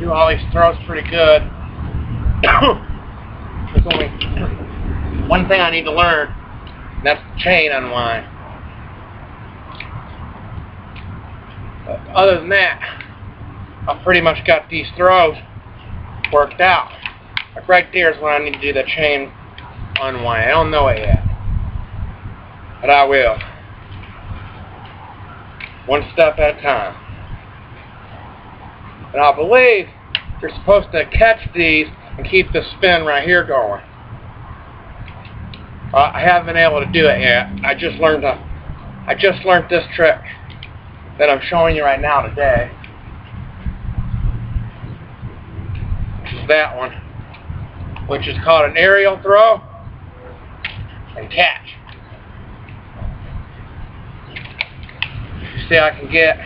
do all these throws pretty good. There's only one thing I need to learn, and that's the chain unwind. But other than that, I've pretty much got these throws worked out. Like right there is when I need to do the chain unwind. I don't know it yet, but I will. One step at a time. And I believe you're supposed to catch these and keep the spin right here going. I haven't been able to do it yet. I just learned this trick that I'm showing you right now today. Which is that one, which is called an aerial throw and catch. You see, I can get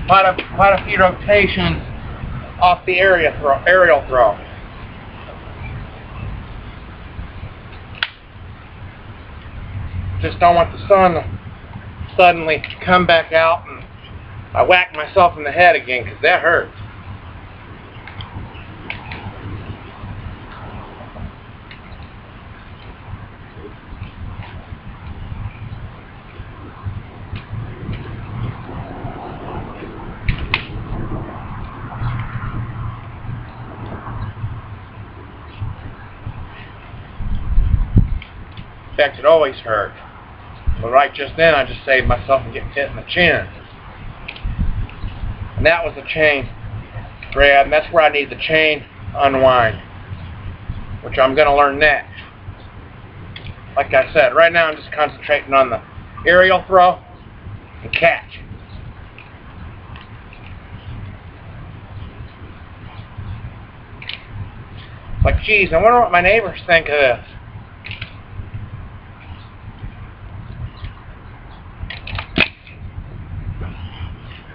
quite a few rotations off the aerial throw. Just don't want the sun to suddenly come back out and I whack myself in the head again, because that hurts. In fact, it always hurt. But right just then, I just saved myself from getting hit in the chin. And that was the chain grab, and that's where I need the chain unwind, which I'm going to learn next. Like I said, right now I'm just concentrating on the aerial throw and catch. Like, geez, I wonder what my neighbors think of this.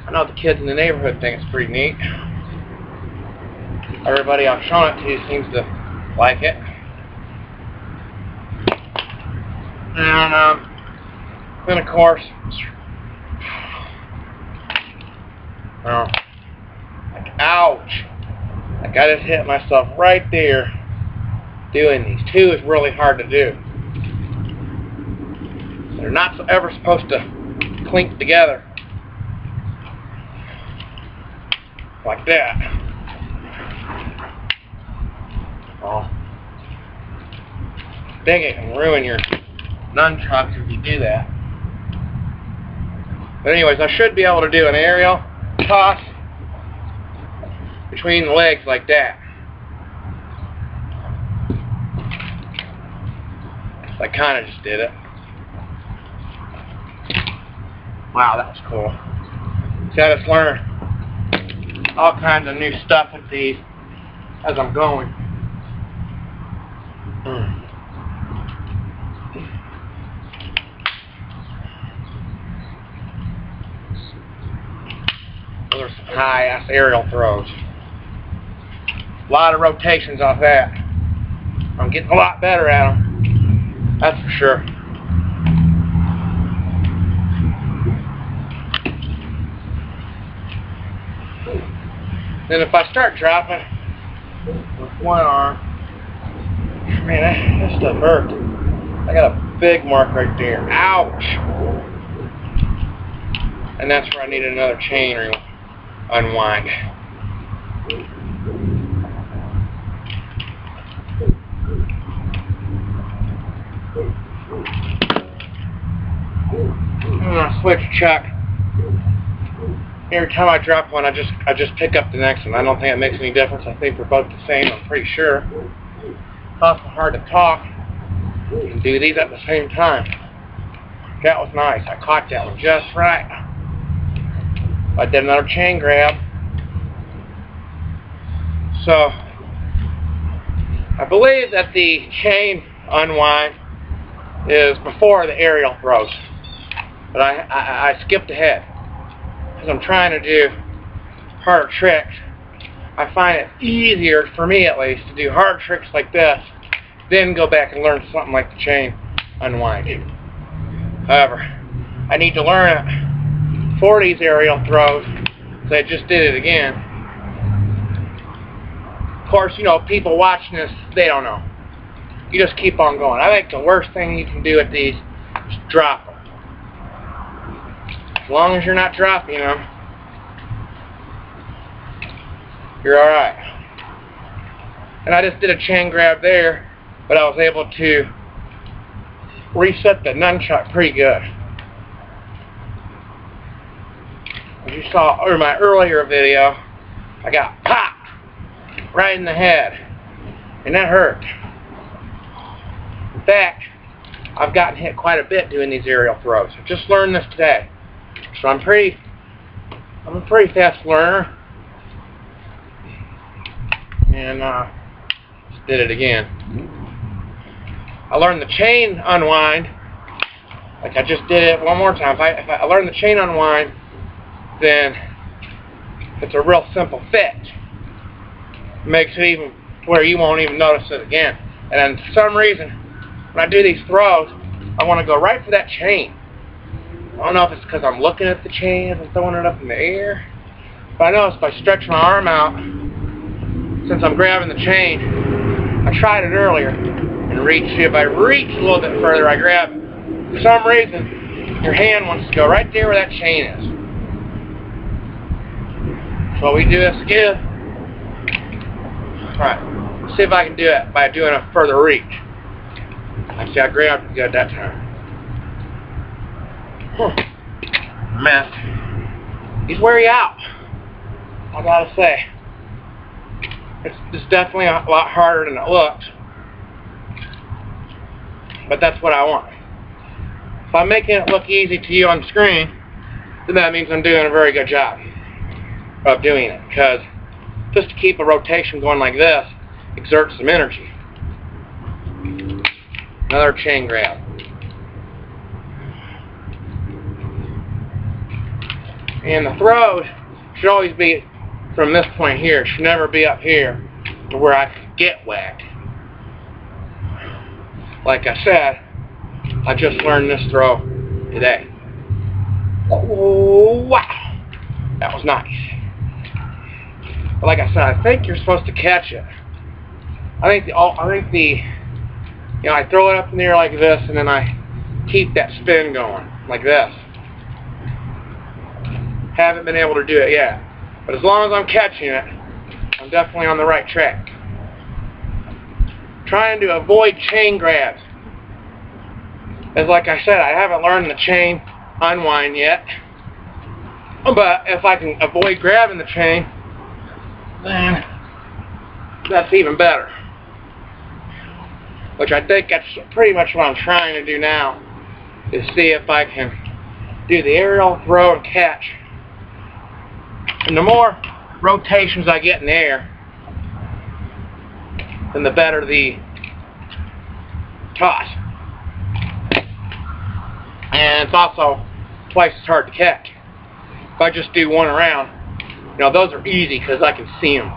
I know the kids in the neighborhood think it's pretty neat. Everybody I'm showing it to seems to like it. And then of course, like, ouch! Like, I just hit myself right there doing these. Two is really hard to do. They're not ever supposed to clink together like that. Oh, dang, it can ruin your nunchucks if you do that. But anyways, I should be able to do an aerial toss between the legs like that. I kind of just did it. Wow, that was cool. See, I just learned all kinds of new stuff with these as I'm going. Those are some high-ass aerial throws. A lot of rotations off that. I'm getting a lot better at them. That's for sure. Then if I start dropping with one arm, man, that stuff hurts. I got a big mark right there. Ouch! And that's where I need another chain unwind. I'm gonna switch chuck. Every time I drop one, I just pick up the next one. I don't think it makes any difference. I think they're both the same, I'm pretty sure. It's awful hard to talk and do these at the same time. That was nice. I caught that one just right. I did another chain grab. So, I believe that the chain unwind is before the aerial throws. But I skipped ahead. Because I'm trying to do harder tricks. I find it easier, for me at least, to do hard tricks like this, then go back and learn something like the chain unwind. However, I need to learn it for these aerial throws, so I just did it again. Of course, you know, people watching this, they don't know. You just keep on going. I think the worst thing you can do at these is drop them. As long as you're not dropping them, you're alright. And I just did a chain grab there, but I was able to reset the nunchuck pretty good. As you saw in my earlier video, I got popped right in the head, and that hurt. In fact, I've gotten hit quite a bit doing these aerial throws. I just learned this today, so I'm a pretty fast learner, and just did it again. I learned the chain unwind, like I just did it one more time. If I learn the chain unwind, then it's a real simple fix. It makes it even where you won't even notice it again. And then for some reason, when I do these throws, I want to go right for that chain. I don't know if it's because I'm looking at the chain as I'm throwing it up in the air, but I notice if I stretch my arm out, since I'm grabbing the chain, I tried it earlier and reach. If I reach a little bit further, I grab it. For some reason, your hand wants to go right there where that chain is. So we do this again. Alright, let's see if I can do it by doing a further reach. Actually, I grabbed it good that time. Mess. He's wear you out, I gotta say. It's definitely a lot harder than it looks. But that's what I want. If I'm making it look easy to you on the screen, then that means I'm doing a very good job of doing it. Because just to keep a rotation going like this exerts some energy. Another chain grab. And the throws should always be from this point here. It should never be up here to where I could get whacked. Like I said, I just learned this throw today. Oh, wow. That was nice. But like I said, I think you're supposed to catch it. I throw it up in the air like this, and then I keep that spin going like this. Haven't been able to do it yet, but as long as I'm catching it, I'm definitely on the right track. Trying to avoid chain grabs. As like I said, I haven't learned the chain unwind yet, but if I can avoid grabbing the chain, then that's even better. Which I think that's pretty much what I'm trying to do now, is see if I can do the aerial throw and catch. And the more rotations I get in the air, then the better the toss. And it's also twice as hard to catch. If I just do one around, you know, those are easy because I can see them.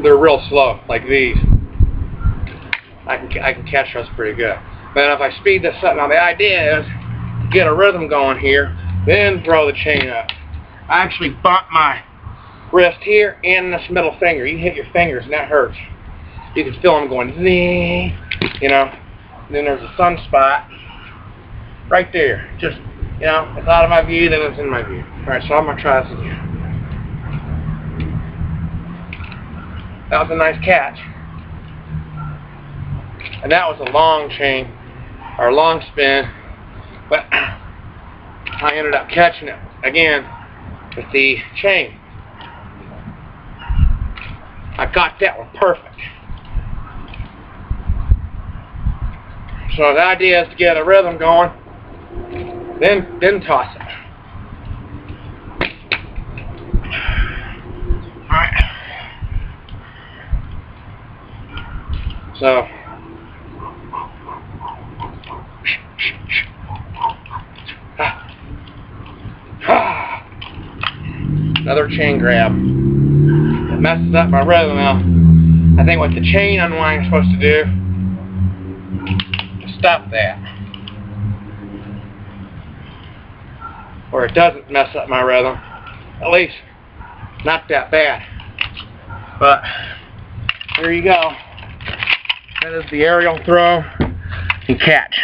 They're real slow, like these. I can catch those pretty good. But if I speed this up, now the idea is to get a rhythm going here, then throw the chain up. I actually bumped my wrist here and this middle finger. You hit your fingers and that hurts. You can feel them going zing, you know. And then there's a sunspot right there. Just, you know, it's out of my view, then it's in my view. Alright, so I'm going to try this again. That was a nice catch. And that was a long chain, or long spin, but I ended up catching it again with the chain. I got that one perfect. So the idea is to get a rhythm going, then toss it. Alright. So another chain grab. It messes up my rhythm now. I think what the chain unwind is supposed to do is stop that, where it doesn't mess up my rhythm. At least not that bad. But there you go. That is the aerial throw and catch.